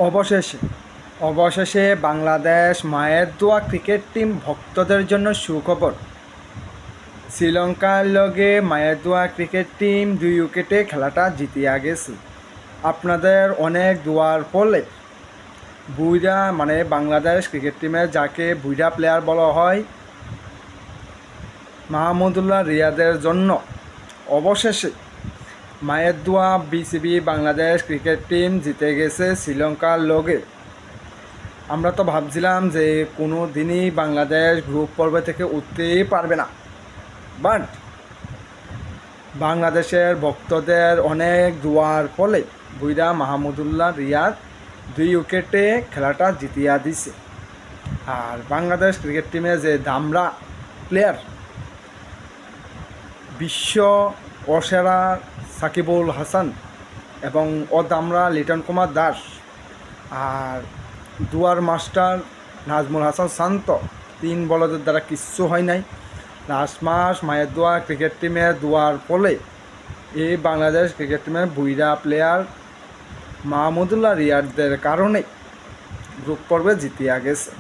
অবশেষে অবশেষে বাংলাদেশ মায়ের দোয়া ক্রিকেট টিম ভক্তদের জন্য সুখবর। শ্রীলঙ্কার লগে মায়ের দোয়া ক্রিকেট টিম 2 উইকেটে খেলাটা জিতিয়া গেছে। আপনাদের অনেক দোয়ার ফলে বুইরা বাংলাদেশ ক্রিকেট টিমের যাকে বুইরা প্লেয়ার বলা হয় মাহমুদুল্লাহ রিয়াদের জন্য অবশেষে মায়ের দোয়া বিসিবি বাংলাদেশ ক্রিকেট টিম জিতে গেছে শ্রীলঙ্কার লগে। আমরা তো ভাবছিলাম যে কোনো দিনই বাংলাদেশ গ্রুপ পর্বে থেকে উঠতেই পারবে না, বাট বাংলাদেশের ভক্তদের অনেক দোয়ার ফলে বুইরা মাহমুদুল্লাহ রিয়াদ 2 উইকেটে খেলাটা জিতিয়া দিছে। আর বাংলাদেশ ক্রিকেট টিমে যে দামরা প্লেয়ার, বিশ্ব অসেরা সাকিবুল হাসান এবং অদামরা লিটন কুমার দাস আর দুয়ার মাস্টার নাজমুল হাসান শান্ত 3 বলদের দ্বারা কিচ্ছু হয় নাই। লাস্ট মাস মায়ের দোয়া ক্রিকেট টিমের দোয়ার ফলে এই বাংলাদেশ ক্রিকেট টিমের বুইরা প্লেয়ার মাহমুদুল্লাহ রিয়াদদের কারণে গ্রুপ পর্বে জিতিয়া গেছে।